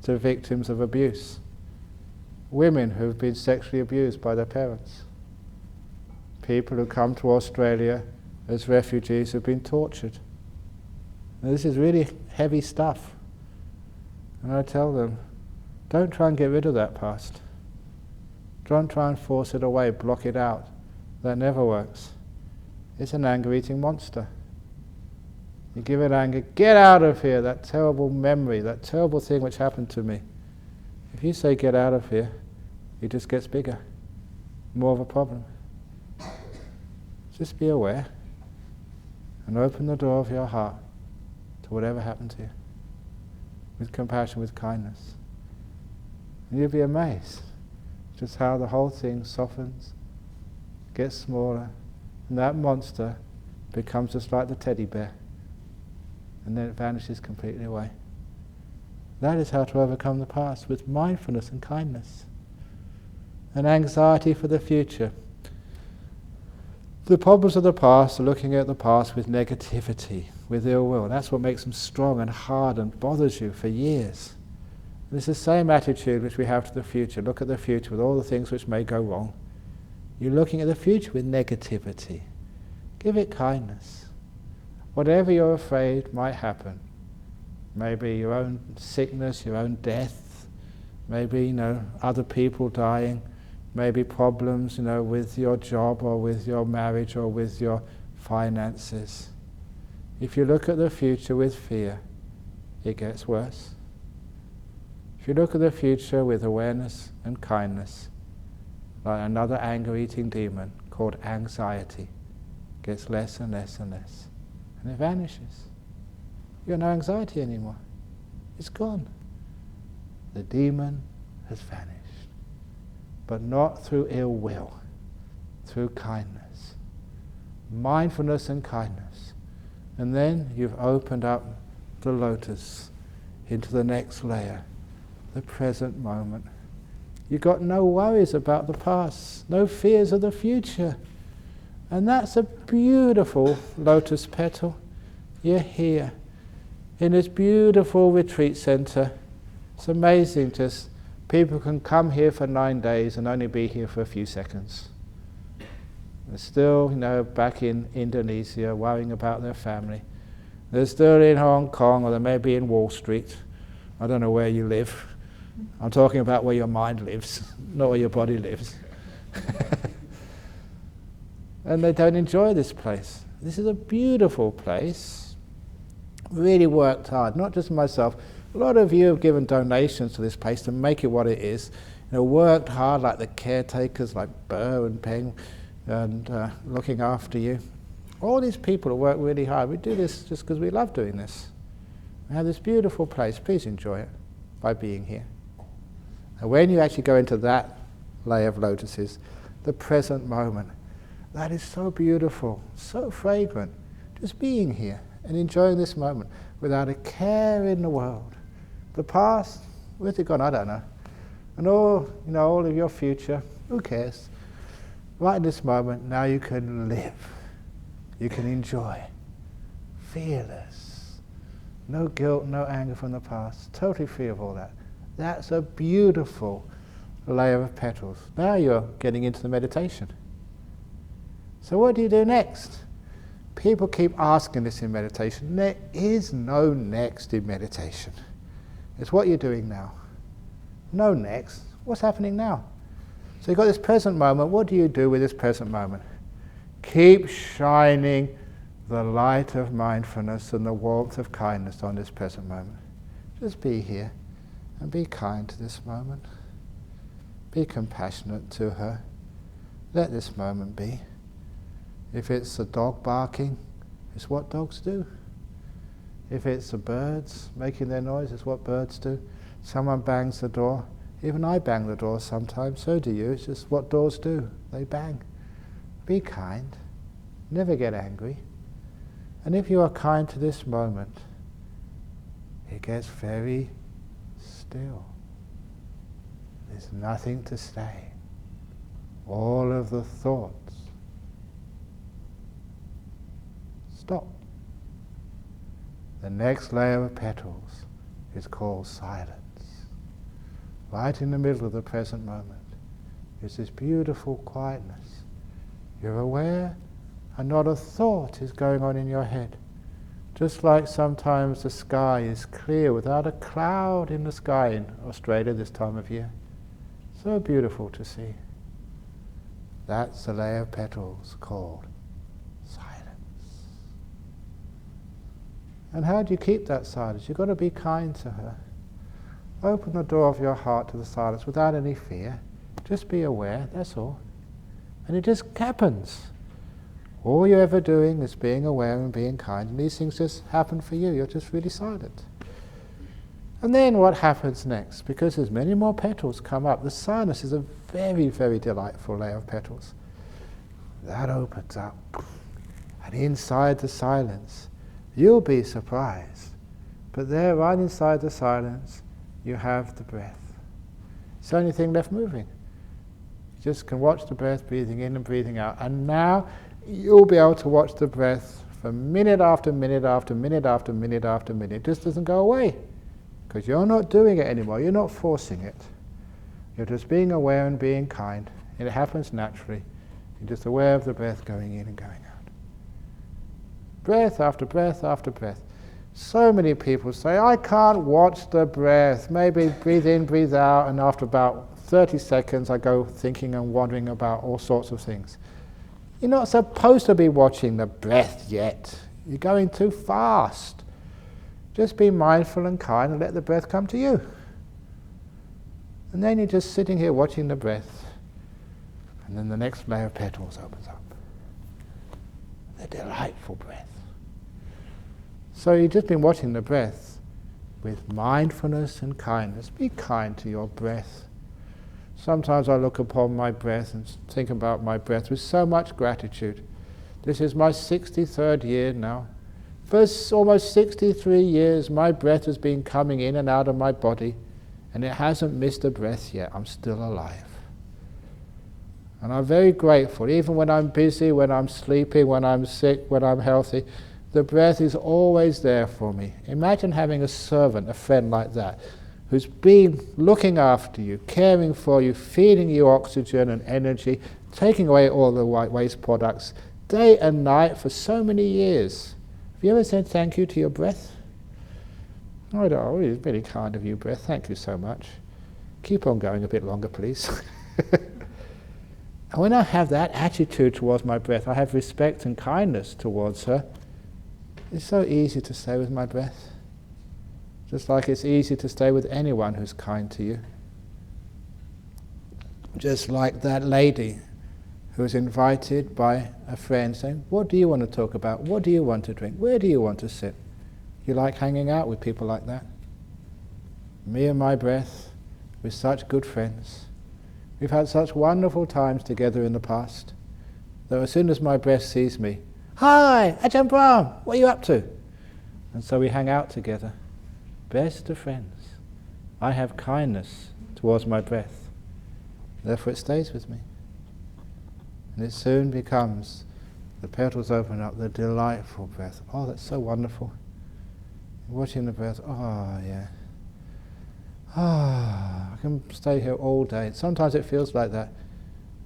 to victims of abuse. women who've been sexually abused by their parents, people who come to Australia as refugees who've been tortured. Now, this is really heavy stuff. And I tell them, don't try and get rid of that past. Don't try and force it away, block it out. That never works. It's an anger-eating monster. You give it anger, get out of here, that terrible memory, that terrible thing which happened to me. If you say get out of here, it just gets bigger, more of a problem. Just be aware and open the door of your heart to whatever happened to you, with compassion, with kindness. And you'll be amazed just how the whole thing softens, gets smaller, and that monster becomes just like the teddy bear, and then it vanishes completely away. That is how to overcome the past, with mindfulness and kindness. And anxiety for the future. The problems of the past are looking at the past with negativity, with ill will. That's what makes them strong and hard and bothers you for years. And it's the same attitude which we have to the future. Look at the future with all the things which may go wrong. You're looking at the future with negativity. Give it kindness. Whatever you're afraid might happen. Maybe your own sickness, your own death, maybe, other people dying, maybe problems, with your job or with your marriage or with your finances. If you look at the future with fear, it gets worse. If you look at the future with awareness and kindness, like another anger-eating demon called anxiety, gets less and less and less, and it vanishes. You have no anxiety anymore. It's gone. The demon has vanished. But not through ill will, through kindness. Mindfulness and kindness. And then you've opened up the lotus into the next layer, the present moment. You've got no worries about the past, no fears of the future. And that's a beautiful lotus petal. You're here in this beautiful retreat center. It's amazing, just people can come here for 9 days and only be here for a few seconds. They're still, back in Indonesia worrying about their family. They're still in Hong Kong, or they may be in Wall Street. I don't know where you live. I'm talking about where your mind lives, not where your body lives. And they don't enjoy this place. This is a beautiful place. Really worked hard, not just myself. A lot of you have given donations to this place to make it what it is. Worked hard like the caretakers, like Burr and Peng, and looking after you. All these people have worked really hard. We do this just because we love doing this. We have this beautiful place. Please enjoy it by being here. And when you actually go into that layer of lotuses, the present moment, that is so beautiful, so fragrant. Just being here and enjoying this moment without a care in the world. The past, where's it gone? I don't know. And all of your future, who cares? Right in this moment, now you can live. You can enjoy. Fearless. No guilt, no anger from the past. Totally free of all that. That's a beautiful layer of petals. Now you're getting into the meditation. So what do you do next? People keep asking this in meditation. There is no next in meditation. It's what you're doing now. No next. What's happening now? So you've got this present moment. What do you do with this present moment? Keep shining the light of mindfulness and the warmth of kindness on this present moment. Just be here and be kind to this moment. Be compassionate to her. Let this moment be. If it's a dog barking, it's what dogs do. If it's the birds making their noise, it's what birds do. Someone bangs the door. Even I bang the door sometimes, so do you. It's just what doors do. They bang. Be kind. Never get angry. And if you are kind to this moment, it gets very still. There's nothing to say. All of the thoughts stop. The next layer of petals is called silence. right in the middle of the present moment, is this beautiful quietness. You're aware, and not a thought is going on in your head. Just like sometimes the sky is clear without a cloud in the sky in Australia this time of year. So beautiful to see. That's the layer of petals called silence. And how do you keep that silence? You've got to be kind to her. Open the door of your heart to the silence without any fear. Just be aware, that's all. And it just happens. All you're ever doing is being aware and being kind, and these things just happen for you. You're just really silent. And then what happens next? Because as many more petals come up, the silence is a very, very delightful layer of petals. That opens up, and inside the silence, you'll be surprised. But there, right inside the silence, you have the breath. It's the only thing left moving. You just can watch the breath breathing in and breathing out. And now you'll be able to watch the breath for minute after minute after minute after minute after minute. It just doesn't go away. Because you're not doing it anymore. You're not forcing it. You're just being aware and being kind. And it happens naturally. You're just aware of the breath going in and going out. Breath after breath after breath. So many people say, I can't watch the breath. Maybe breathe in, breathe out, and after about 30 seconds I go thinking and wondering about all sorts of things. You're not supposed to be watching the breath yet. You're going too fast. Just be mindful and kind and let the breath come to you. And then you're just sitting here watching the breath. And then the next layer of petals opens up. The delightful breath. So you've just been watching the breath with mindfulness and kindness. Be kind to your breath. Sometimes I look upon my breath and think about my breath with so much gratitude. This is my 63rd year now. For almost 63 years my breath has been coming in and out of my body, and it hasn't missed a breath yet. I'm still alive. And I'm very grateful. Even when I'm busy, when I'm sleeping, when I'm sick, when I'm healthy, the breath is always there for me. Imagine having a servant, a friend like that, who's been looking after you, caring for you, feeding you oxygen and energy, taking away all the waste products, day and night for so many years. Have you ever said thank you to your breath? I don't. Oh, it's really kind of you, breath. Thank you so much. Keep on going a bit longer, please. And when I have that attitude towards my breath, I have respect and kindness towards her. It's so easy to stay with my breath. Just like it's easy to stay with anyone who's kind to you. Just like that lady who was invited by a friend saying, what do you want to talk about? What do you want to drink? Where do you want to sit? You like hanging out with people like that? Me and my breath, we're such good friends. We've had such wonderful times together in the past, that as soon as my breath sees me, hi, Ajahn Brahm, what are you up to? And so we hang out together. Best of friends. I have kindness towards my breath. Therefore it stays with me. And it soon becomes, the petals open up, the delightful breath. Oh, that's so wonderful. Watching the breath, oh yeah. Ah, I can stay here all day. Sometimes it feels like that.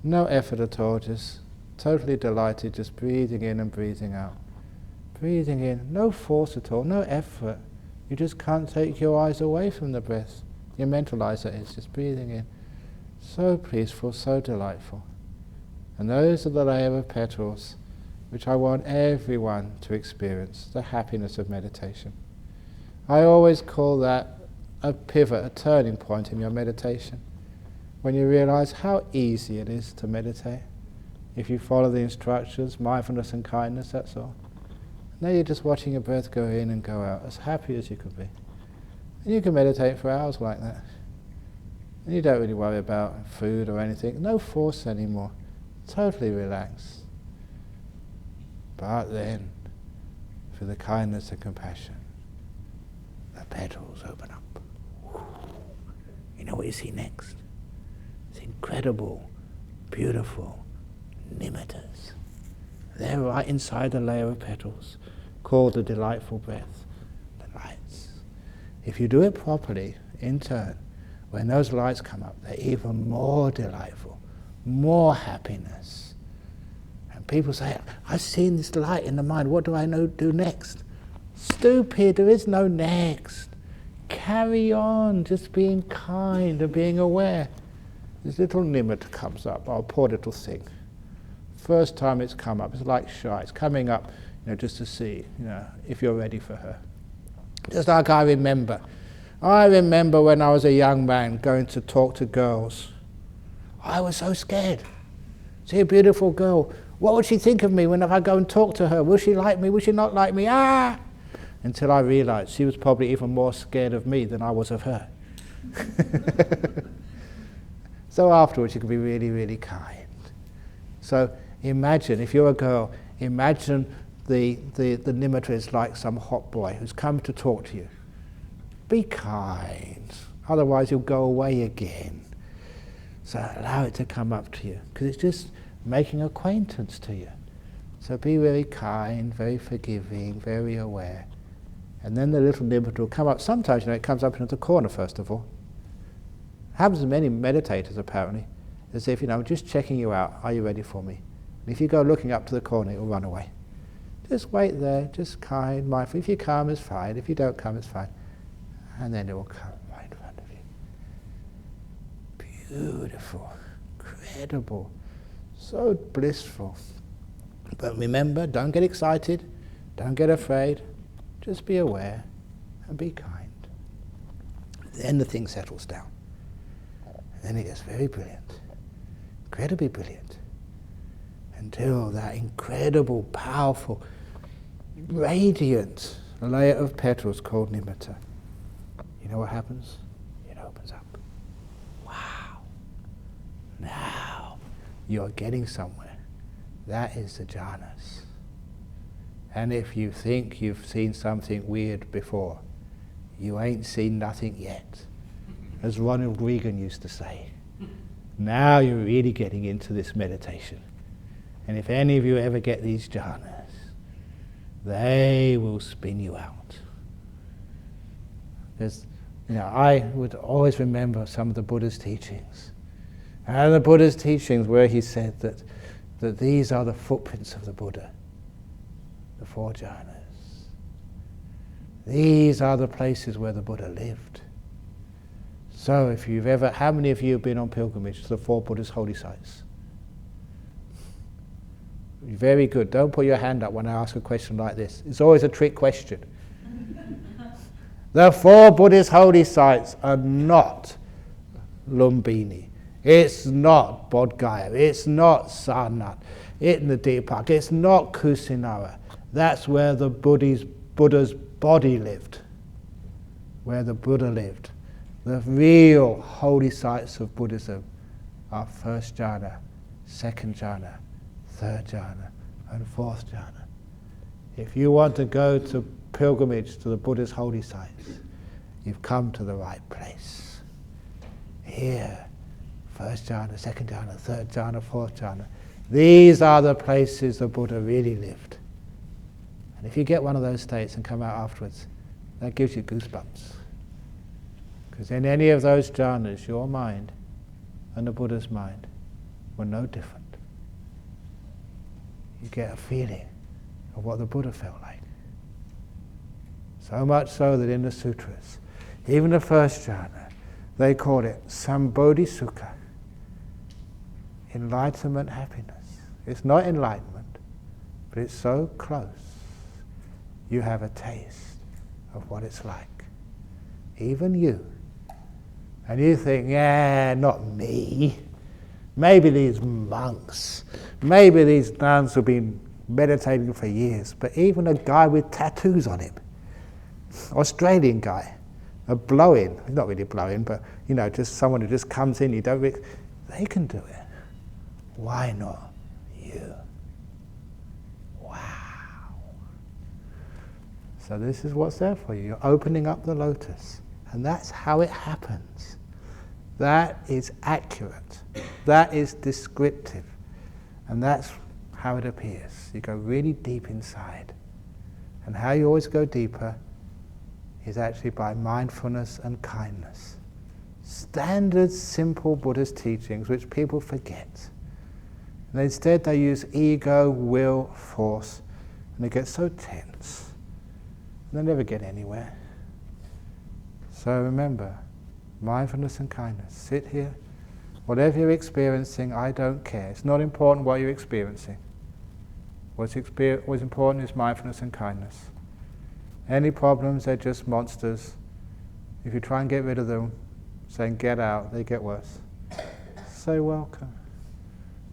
No effort at all, just totally delighted, just breathing in and breathing out. Breathing in, no force at all, no effort. You just can't take your eyes away from the breath. Your mental eyes, that is, just breathing in. So peaceful, so delightful. And those are the layer of petals which I want everyone to experience, the happiness of meditation. I always call that a pivot, a turning point in your meditation. When you realize how easy it is to meditate. If you follow the instructions, mindfulness and kindness, that's all. Now you're just watching your breath go in and go out, as happy as you could be. And you can meditate for hours like that. And you don't really worry about food or anything. No force anymore. Totally relaxed. But then, for the kindness and compassion, the petals open up. You know what you see next? It's incredible, beautiful nimittas. They're right inside the layer of petals, called the delightful breath, the lights. If you do it properly, in turn, when those lights come up, they're even more delightful, more happiness. And people say, I've seen this light in the mind, what do I do next? Stupid, there is no next. Carry on, just being kind and being aware. This little nimitta comes up, our poor little thing. First time it's come up, it's like shy, it's coming up, just to see, if you're ready for her. Just like I remember when I was a young man going to talk to girls. I was so scared. See a beautiful girl, what would she think of me when I go and talk to her? Will she like me? Will she not like me? Until I realized she was probably even more scared of me than I was of her. So afterwards you can be really, really kind. So imagine, if you're a girl, imagine the nimitta is like some hot boy who's come to talk to you. Be kind, otherwise you'll go away again. So allow it to come up to you, because it's just making acquaintance to you. So be very kind, very forgiving, very aware. And then the little nimitta will come up. Sometimes, it comes up into the corner first of all. Happens to many meditators apparently, as if, just checking you out, are you ready for me? And if you go looking up to the corner, it will run away. Just wait there, just kind, mindful. If you come, it's fine. If you don't come, it's fine. And then it will come right in front of you. Beautiful, incredible, so blissful. But remember, don't get excited, don't get afraid, just be aware and be kind. Then the thing settles down. And then it gets very brilliant, incredibly brilliant, until that incredible, powerful, radiant layer of petals called nimitta. You know what happens? It opens up. Wow. Now you're getting somewhere. That is the jhanas. And if you think you've seen something weird before, you ain't seen nothing yet. As Ronald Reagan used to say. Now you're really getting into this meditation. And if any of you ever get these jhanas, they will spin you out. There's, I would always remember some of the Buddha's teachings. And the Buddha's teachings where he said that these are the footprints of the Buddha, the 4 jhanas. These are the places where the Buddha lived. So if you've ever, how many of you have been on pilgrimage to the 4 Buddhist holy sites? Very good. Don't put your hand up when I ask a question like this. It's always a trick question. The 4 Buddhist holy sites are not Lumbini. It's not Bodh Gaya. It's not Sarnath. It's the Deepak. It's not Kusinara. That's where the Buddha's body lived. Where the Buddha lived. The real holy sites of Buddhism are 1st jhana, 2nd jhana, 3rd jhana, and 4th jhana. If you want to go to pilgrimage to the Buddha's holy sites, you've come to the right place. Here, 1st jhana, 2nd jhana, 3rd jhana, 4th jhana. These are the places the Buddha really lived. And if you get one of those states and come out afterwards, that gives you goosebumps. Because in any of those jhanas, your mind and the Buddha's mind were no different. You get a feeling of what the Buddha felt like. So much so that in the sutras, even the 1st jhana, they call it Sambodhisukha, enlightenment, happiness. It's not enlightenment, but it's so close. You have a taste of what it's like. Even you. And you think, yeah, not me. Maybe these monks, maybe these nuns who've been meditating for years, but even a guy with tattoos on him, Australian guy, a blow-in, not really blow-in, but just someone who just comes in, they can do it. Why not you? Wow. So this is what's there for you. You're opening up the lotus, and that's how it happens. That is accurate. That is descriptive. And that's how it appears. You go really deep inside. And how you always go deeper is actually by mindfulness and kindness. standard, simple Buddhist teachings which people forget. And instead they use ego, will, force, and they get so tense. And they never get anywhere. So remember, mindfulness and kindness. Sit here. Whatever you're experiencing, I don't care. It's not important what you're experiencing. What's important is mindfulness and kindness. Any problems, they're just monsters. If you try and get rid of them, saying get out, they get worse. Say welcome.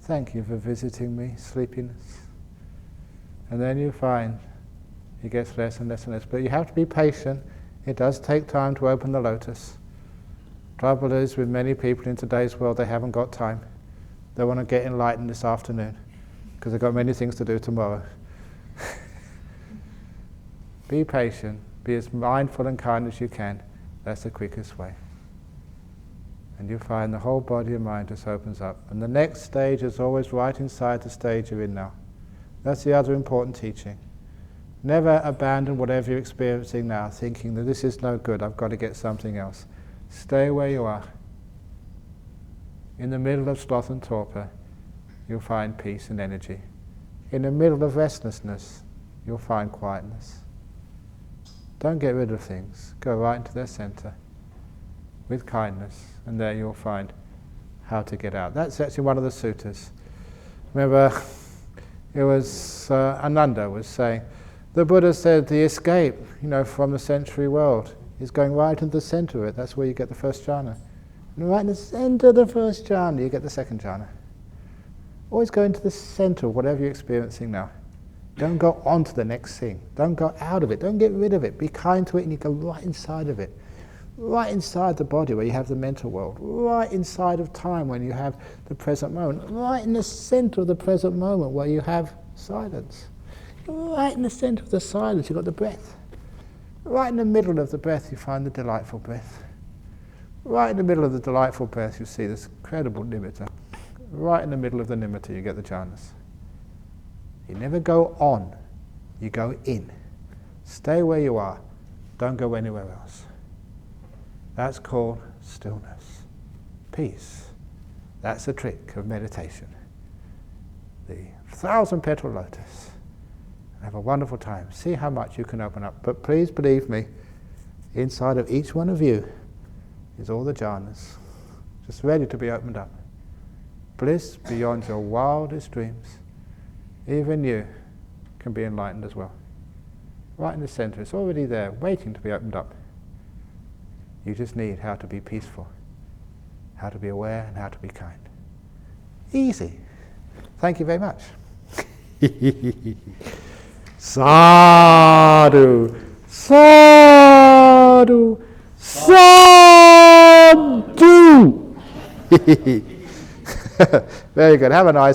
Thank you for visiting me, sleepiness. And then you find it gets less and less and less. But you have to be patient. It does take time to open the lotus. Trouble is, with many people in today's world, they haven't got time. They want to get enlightened this afternoon because they've got many things to do tomorrow. Be patient. Be as mindful and kind as you can. That's the quickest way. And you find the whole body and mind just opens up. And the next stage is always right inside the stage you're in now. That's the other important teaching. Never abandon whatever you're experiencing now, thinking that this is no good, I've got to get something else. Stay where you are. In the middle of sloth and torpor, you'll find peace and energy. In the middle of restlessness, you'll find quietness. Don't get rid of things. Go right into their center with kindness, and there you'll find how to get out. That's actually one of the suttas. Remember, it was Ananda was saying, the Buddha said the escape, from the sensory world is going right into the center of it. That's where you get the first jhana. And right in the center of the first jhana, you get the second jhana. Always go into the center of whatever you're experiencing now. Don't go on to the next thing. Don't go out of it. Don't get rid of it. Be kind to it, and you go right inside of it. Right inside the body where you have the mental world. Right inside of time when you have the present moment. Right in the center of the present moment where you have silence. Right in the center of the silence, you've got the breath. Right in the middle of the breath, you find the delightful breath. Right in the middle of the delightful breath, you see this incredible nimitta. Right in the middle of the nimitta, you get the jhanas. You never go on, you go in. Stay where you are, don't go anywhere else. That's called stillness, peace. That's the trick of meditation. The 1,000-petal lotus. Have a wonderful time. See how much you can open up. But please believe me, inside of each one of you is all the jhanas, just ready to be opened up. Bliss beyond your wildest dreams. Even you can be enlightened as well. Right in the center, it's already there, waiting to be opened up. You just need how to be peaceful, how to be aware, and how to be kind. Easy. Thank you very much. Sadhu, sadhu, sadhu. Very good. Have a nice